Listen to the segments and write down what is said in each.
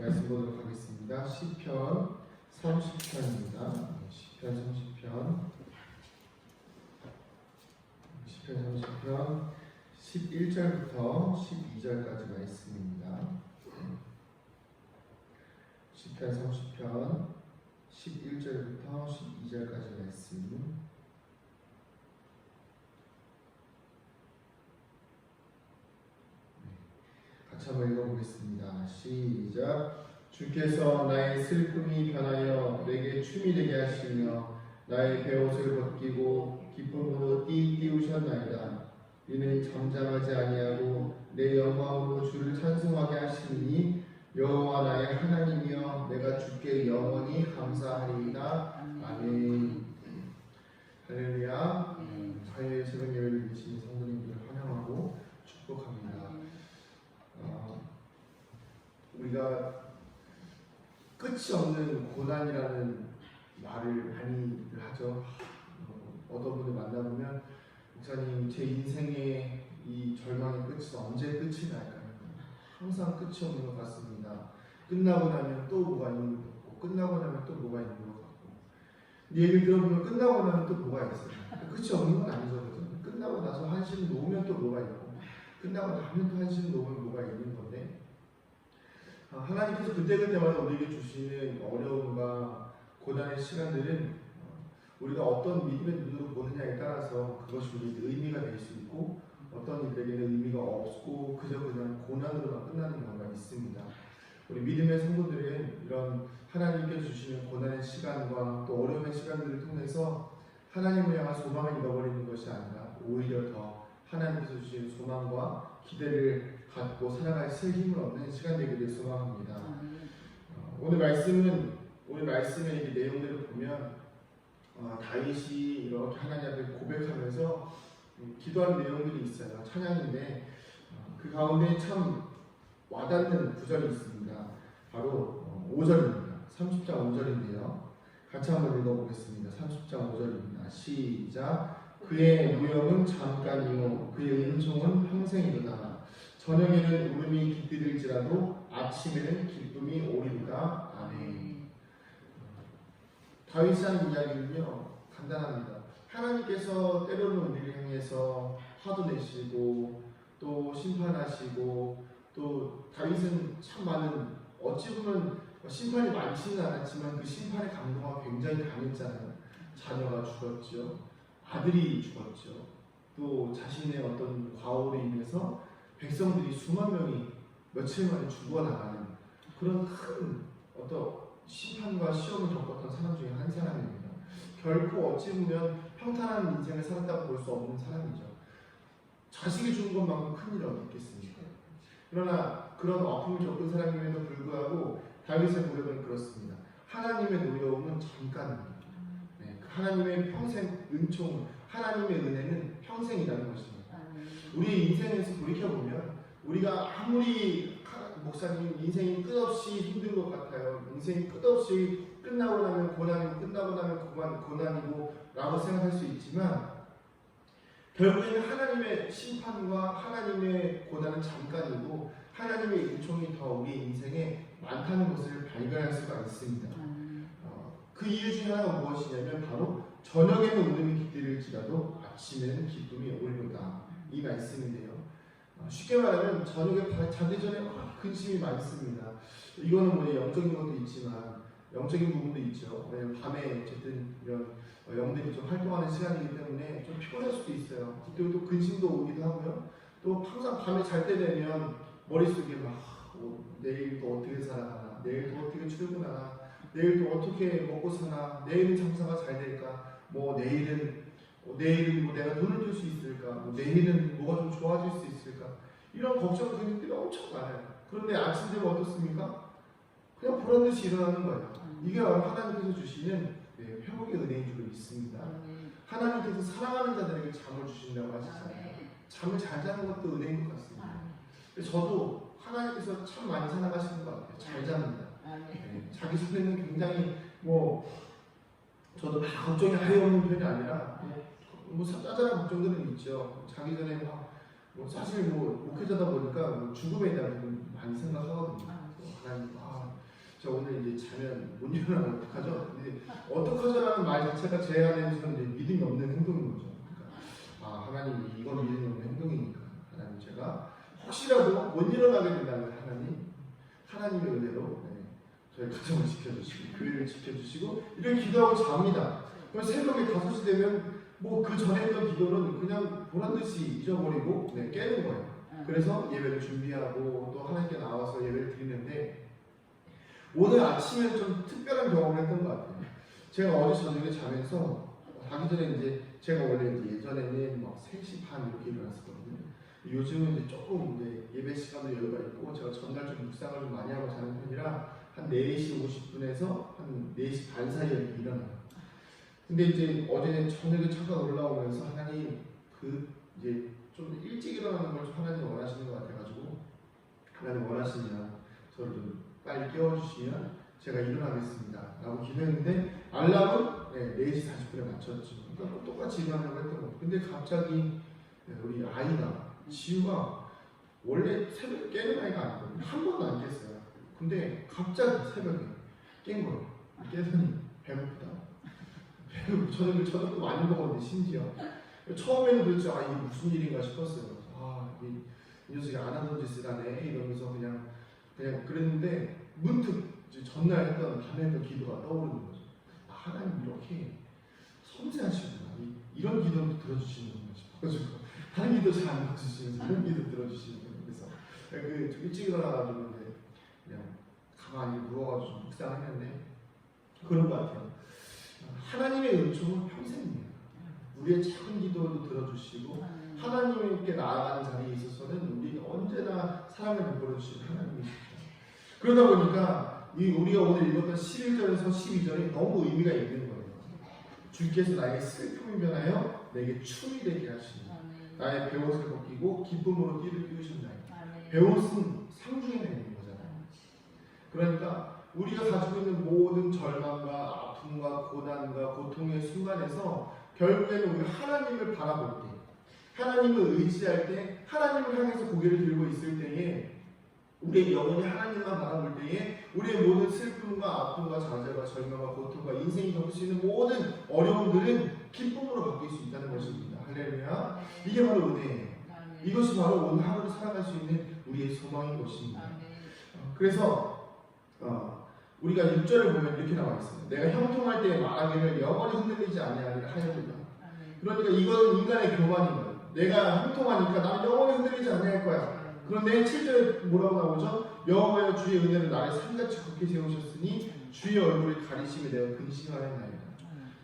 말씀 보도록 하겠습니다. 시편 30편입니다. 시편 30편 11절부터 12절까지 말씀입니다. 시편 30편 11절부터 12절까지 말씀. 같이 한번 읽어보겠습니다. 시작. 주께서 나의 슬픔이 변하여 내게 춤이 되게 하시며 나의 베옷을 벗기고 기쁨으로 띠우셨나이다. 이는 잠잠하지 아니하고 내 영광으로 주를 찬송하게 하시니 여호와 나의 하나님이여 내가 주께 영원히 감사하리이다. 아멘. 할렐루야. 화요일 새벽 예배를 드리신 성도님들을 환영하고 축복합니다. 우리가 끝이 없는 고난이라는 말을 많이 하죠. 어떤 분을 만나보면 목사님 제 인생의 이 절망의 끝은 언제 끝이 날까요? 항상 끝이 없는 것 같습니다. 끝나고 나면 또 뭐가 있는 것 같고 끝나고 나면 또 뭐가 있는 것 같고 이 얘기를 들어보면 끝나고 나면 또 뭐가 있어요. 끝이 없는 건 아니죠. 끝나고 나서 한숨 놓으면 또 뭐가 있고 끝나고 나면 또 한숨 놓으면 뭐가 있는 건데 하나님께서 그때그때마다 우리에게 주시는 어려움과 고난의 시간들은 우리가 어떤 믿음의 눈으로 보느냐에 따라서 그것이 우리에게 의미가 될 수 있고 어떤 이들에게는 의미가 없고 그저 그냥 고난으로만 끝나는 경우가 있습니다. 우리 믿음의 성도들은 이런 하나님께서 주시는 고난의 시간과 또 어려움의 시간들을 통해서 하나님을 향한 소망을 잃어버리는 것이 아니라 오히려 더 하나님께서 주시는 소망과 기대를 갖고 살아갈 새 힘을 얻는 시간 되기를 소망합니다. 오늘 말씀의 이렇게 내용들을 보면 다윗이 이렇게 하나님 앞에 고백하면서 기도하는 내용들이 있어요. 찬양인데 그 가운데 참 와닿는 구절이 있습니다. 바로 5절입니다. 30장 5절인데요. 같이 한번 읽어보겠습니다. 30장 5절입니다. 시작. 그의 무염은 잠깐이요 그의 은총은 평생이로다. 저녁에는 울음이 깃들일지라도 아침에는 기쁨이 오리로다. 아멘. 다윗이 하는 이야기는요 간단합니다. 하나님께서 때로는 우리를 향해서 화도 내시고 또 심판하시고 또 다윗은 참 많은 어찌 보면 심판이 많지는 않았지만 그 심판의 강도가 굉장히 강했잖아요. 자녀가 죽었죠. 아들이 죽었죠. 또 자신의 어떤 과오로 인해서 백성들이 수만 명이 며칠 만에 죽어나가는 그런 큰 어떤 심판과 시험을 겪었던 사람 중에 한 사람입니다. 결코 어찌 보면 평탄한 인생을 살았다고 볼 수 없는 사람이죠. 자식이 죽은 것만큼 큰 일은 어디 있겠습니까? 그러나 그런 아픔을 겪은 사람임에도 불구하고 다윗의 고백은 그렇습니다. 하나님의 노여움은 잠깐입니다. 하나님의 평생 은총, 하나님의 은혜는 평생이라는 것입니다. 우리 인생에서 돌이켜보면 우리가 아무리 목사님 인생이 끝없이 힘든 것 같아요. 인생이 끝없이 끝나고 나면 고난이고 끝나고 나면 고난이고 라고 생각할 수 있지만 결국에는 하나님의 심판과 하나님의 고난은 잠깐이고 하나님의 은총이 더 우리 인생에 많다는 것을 발견할 수가 있습니다. 그 이유 중에 하나가 무엇이냐면 바로 저녁에는 울음이 깃들일지라도 아침에는 기쁨이 오리로다. 이 말씀인데요. 쉽게 말하면 저녁에 자기 전에 근심이 많습니다. 이거는 뭐 영적인 것도 있지만 영적인 부분도 있죠. 밤에 어쨌든 이런 영들이 좀 활동하는 시간이기 때문에 좀 피곤할 수도 있어요. 그리고 또 근심도 오기도 하고요. 또 항상 밤에 잘 때 되면 머릿속에 내일 또 어떻게 살아가나, 내일 또 어떻게 출근하나, 내일 또 어떻게 먹고 사나, 내일은 장사가 잘 될까, 내일은 내가 돈을 벌 수 있을까, 내일은 뭐가 좀 좋아질 수 있을까, 이런 걱정 근육들이 엄청 많아요. 그런데 아침 되면 어떻습니까? 그냥 보란 듯이 일어나는 거예요. 이게 하나님께서 주시는 회복의 은혜인 줄 믿습니다. 하나님께서 사랑하는 자들에게 잠을 주신다고 하시잖아요. 잠을 잘 자는 것도 은혜인 것 같습니다. 저도 하나님께서 참 많이 사랑하시는 것 같아요. 잘 잡니다. 자기 속에는 굉장히 저도 막 걱정이 아예 없는 편이 아니라 짜잘한 걱정들은 있죠. 자기 전에 사실 목회자다 보니까 죽음에 대한 많이 생각하거든요. 하나님, 저 오늘 이제 자면 못 일어나면 어떡하죠? 근데 어떡하죠라는 말 자체가 제 안에서는 이제 믿음이 없는 행동인 거죠. 그러니까 하나님 이건 믿음이 없는 행동이니까 하나님 제가 혹시라도 못 일어나게 된다면 하나님의 은혜로 저희 가정을 지켜주시고 교회를 지켜주시고 이렇게 기도하고 잡니다. 그럼 새벽에 5시 되면 뭐 그 전에 했던 기도는 그냥 보란듯이 잊어버리고 깨는 거예요. 그래서 예배를 준비하고 또 하나님께 나와서 예배를 드리는데 오늘 아침에 좀 특별한 경험을 했던 것 같아요. 제가 어제 저녁에 자면서 자기 전에 이제 제가 원래 이제 예전에는 막 3시 반 이렇게 일어났었거든요. 요즘은 이제 조금 이제 예배 시간도 여유가 있고 제가 전날 좀 묵상을 좀 많이 하고 자는 편이라 한 4시 50분에서 한 4시 반 사이에 이렇게 일어나요. 근데 이제 어제 저녁에 잠깐 올라오면서 하나님 이제 좀 일찍 일어나는 걸 좀 하나님 원하시는 것 같아가지고 하나님 원하시면 저를 좀 빨리 깨워주시면 제가 일어나겠습니다 라고 기도했는데 알람은 4시 40분에 맞췄죠. 그러니까 똑같이 일어나려고 했던 거예요. 근데 갑자기 우리 아이가 지우가 원래 새벽에 깨는 아이가 아니거든요. 한 번도 안 깼어요. 근데 갑자기 새벽에 깬 거예요. 깨더니 배고프다. 저녁도 많이 먹었는데 심지어 처음에는 도대체 이게 무슨 일인가 싶었어요. 이 녀석이 안 하던 짓을 하네 이러면서 그냥 그랬는데 문득 전날 했던 밤에 했던 기도가 떠오르는 거죠. 하나님 이렇게 섬세하시구나. 이런 기도도 들어주시는구나 싶어가지고 다른 기도 잘 안 들어주시면서 이런 기도 들어주시는구나. 그래서 일찍 일어나가지고 그냥 가만히 누워가지고 묵상했는데 그런 것 같아요. 하나님의 은총은 평생입니다. 우리의 작은 기도도 들어주시고 하나님께 나아가는 자리에 있어서는 우리 언제나 사랑을 베풀어 주시는 하나님이십니다. 그러다 보니까 우리가 오늘 읽었던 11절에서 12절이 너무 의미가 있는 거예요. 주께서 나에게 슬픔이 변하여 내게 춤이 되게 하시니 나의 베옷을 벗기고 기쁨으로 띠를 띄우셨나요. 베옷은 상중에 있는 거잖아요. 그러니까 우리가 가지고 있는 모든 절망과 아픔과 고난과 고통의 순간에서 결국에는 우리가 하나님을 바라볼 때, 하나님을 의지할 때, 하나님을 향해서 고개를 들고 있을 때에 우리의 영혼이 하나님만 바라볼 때에 우리의 모든 슬픔과 아픔과 좌절과 절망과 고통과 인생이 겪을 수 있는 모든 어려움들은 기쁨으로 바뀔 수 있다는 것입니다. 할렐루야. 이게 바로 은혜예요. 이것이 바로 오늘 하루를 살아갈 수 있는 우리의 소망인 것입니다. 그래서 우리가 6절을 보면 이렇게 나와 있어요. 내가 형통할 때 말하기를 영원히 흔들리지 아니하리라 하였도다. 그러니까 이거는 인간의 교만인 거예요. 내가 형통하니까 나는 영원히 흔들리지 아니할 거야. 그런데 7절에 뭐라고 나오죠? 여호와여 주의 은혜를 나를 산같이 굳게 세우셨으니 주의 얼굴을 가리심에 내가 근심하였나이다.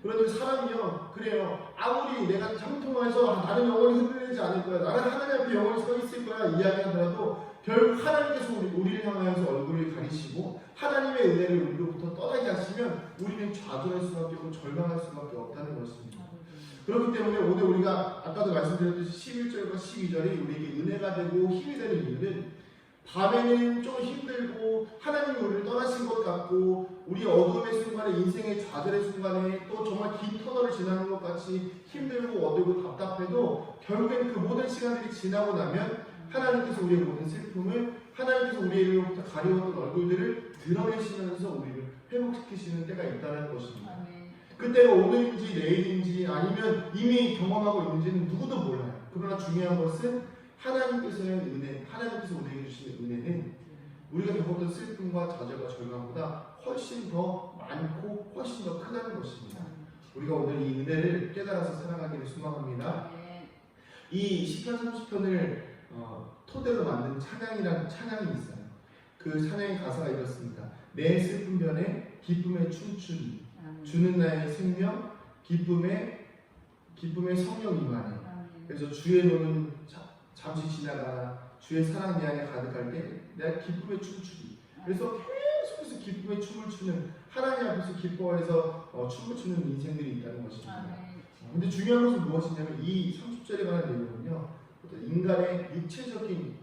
그러니까 사람이요, 그래요. 아무리 내가 형통해서 나는 영원히 흔들리지 않을 거야, 나는 하나님 앞에 영원히 서 있을 거야 이야기하더라도 결국 하나님께서 우리를 향하여서 얼굴을 가리시고 하나님의 은혜를 우리로부터 떠나게 하시면 우리는 좌절할 수밖에 없고 절망할 수밖에 없다는 것입니다. 그렇기 때문에 오늘 우리가 아까도 말씀드렸듯이 11절과 12절이 우리에게 은혜가 되고 힘이 되는 이유는 밤에는 좀 힘들고 하나님이 우리를 떠나신 것 같고 우리 어둠의 순간에 인생의 좌절의 순간에 또 정말 긴 터널을 지나는 것 같이 힘들고 어두고 답답해도 결국엔 그 모든 시간들이 지나고 나면 하나님께서 우리의 모든 슬픔을 하나님께서 우리로부터 가려웠던 얼굴들을 드러내시면서 우리를 회복시키시는 때가 있다는 것입니다. 그때가 오늘인지 내일인지 아니면 이미 경험하고 있는지는 누구도 몰라요. 그러나 중요한 것은 하나님께서의 은혜, 하나님께서 우리에게 주시는 은혜는 우리가 겪었던 슬픔과 좌절과 절망보다 훨씬 더 많고 훨씬 더 크다는 것입니다. 우리가 오늘 이 은혜를 깨달아서 살아가기를 소망합니다. 이 시편 30편을 토대로 만든 찬양이라는 찬양이 있어요. 그 찬양의 가사가 이렇습니다. 내 슬픈 변에 기쁨의 춤추리 주는 나의 생명 기쁨의 성령 임하네. 그래서 주의 노는 잠시 지나가 주의 사랑 내 안에 가득할 때 내가 기쁨의 춤추리. 그래서 계속해서 기쁨의 춤을 추는 하나님 앞에서 기뻐해서 춤을 추는 인생들이 있다는 것입니다. 근데 중요한 것은 무엇이냐면 이 30절에 관한 내용은요, 인간의 육체적인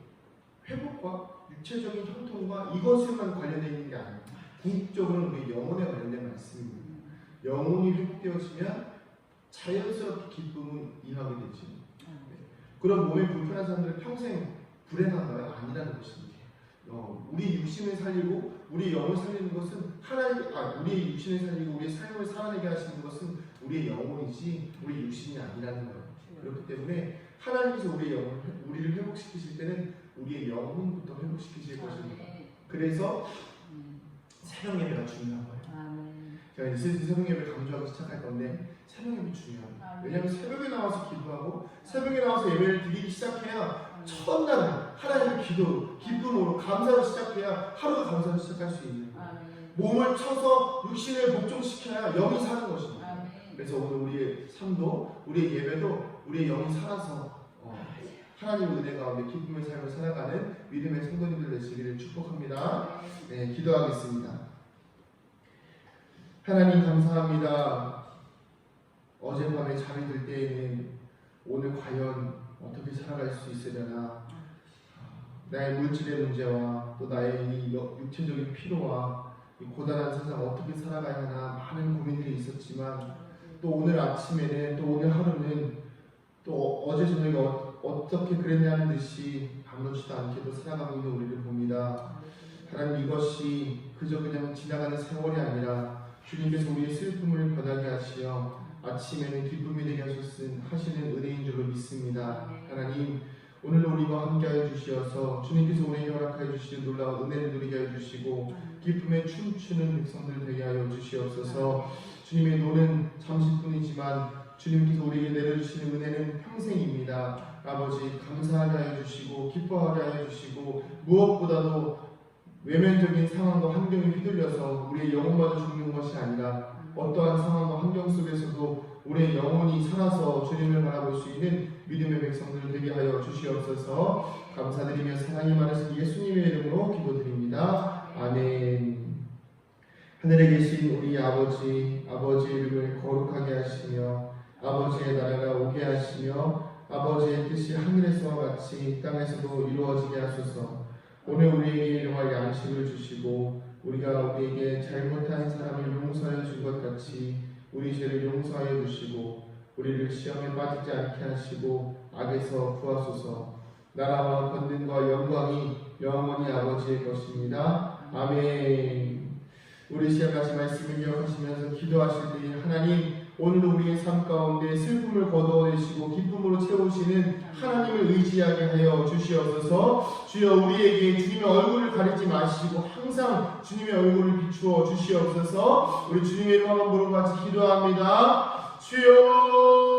회복과 육체적인 형통과 이것에만 관련되어 있는 게 아니에요. 궁극적으로는 우리 영혼에 관련된 말씀입니다. 영혼이 회복되어지면 자연스럽게 기쁨은 임하게 되죠. 그런 몸에 불편한 사람들은 평생 불행한가요? 아니라는 것입니다. 우리 육신을 살리고 우리 영을 살리는 것은 우리의 육신을 살리고 우리의 삶을 살아내게 하시는 것은 우리의 영혼이지 우리 육신이 아니라는 거예요. 그렇기 때문에 하나님께서 우리를 회복시키실 때는 우리의 영혼부터 회복시키실 것입니다. 그래서 새벽 예배가 중요한 거예요. 제가 이제 슬슬 새벽 예배 강조하기 시작할 건데 새벽 예배 중요합니다. 왜냐하면 새벽에 나와서 기도하고 새벽에 나와서 예배를 드리기 시작해야 첫날은 하나님의 기쁨으로 감사로 시작해야 하루가 감사로 시작할 수 있는 거예요. 몸을 쳐서 육신을 복종시켜야 영이 사는 것입니다. 그래서 오늘 우리의 삶도 우리의 예배도 우리의 영이 살아서 하나님의 은혜 가운데 기쁨의 삶을 살아가는 믿음의 성도님들 되시기를 축복합니다. 네, 기도하겠습니다. 하나님 감사합니다. 어젯밤에 잠이 들 때에는 오늘 과연 어떻게 살아갈 수 있으려나, 나의 물질의 문제와 또 나의 이 육체적인 피로와 이 고단한 세상 어떻게 살아가야 하나 많은 고민들이 있었지만 또 오늘 아침에는 또 오늘 하루는 또 어제 저녁에 어떻게 그랬냐는 듯이 아무렇지도 않게도 살아가고 있는 우리를 봅니다. 하나님, 이것이 그저 그냥 지나가는 세월이 아니라 주님께서 우리의 슬픔을 변하게 하시어 아침에는 기쁨이 되게 하시는 은혜인 줄로 믿습니다. 하나님, 오늘 우리와 함께하여 주시어서 주님께서 우리에게 허락하여 주시는 놀라운 은혜를 누리게 하여 주시고 기쁨에 춤추는 백성들 되게 하여 주시옵소서. 주님의 노는 잠시뿐이지만 주님께서 우리에게 내려주시는 은혜는 평생입니다. 아버지, 감사하게 하여 주시고 기뻐하게 하여 주시고 무엇보다도 외면적인 상황과 환경에 휘둘려서 우리의 영혼마저 죽는 것이 아니라 어떠한 상황과 환경 속에서도 우리의 영혼이 살아서 주님을 바라볼 수 있는 믿음의 백성들 되게 하여 주시옵소서. 감사드리며 사랑이 많으신 예수님의 이름으로 기도드립니다. 아멘. 하늘에 계신 우리 아버지의 이름을 거룩하게 하시며 아버지의 나라가 오게 하시며 아버지의 뜻이 하늘에서와 같이 땅에서도 이루어지게 하소서. 오늘 우리에게 일용할 양식을 주시고 우리가 우리에게 잘못한 사람을 용서해 준 것 같이 우리 죄를 용서하여 주시고 우리를 시험에 빠지지 않게 하시고 악에서 구하소서. 나라와 권능과 영광이 영원히 아버지의 것입니다. 아멘. 우리 시작하신 말씀을 기억하시면서 기도하실 때 하나님, 오늘도 우리의 삶 가운데 슬픔을 거두어내시고 기쁨으로 채우시는 하나님을 의지하게 하여 주시옵소서. 주여, 우리에게 주님의 얼굴을 가리지 마시고 항상 주님의 얼굴을 비추어 주시옵소서. 우리 주님의 이름 한번 부르고 같이 기도합니다. 주여.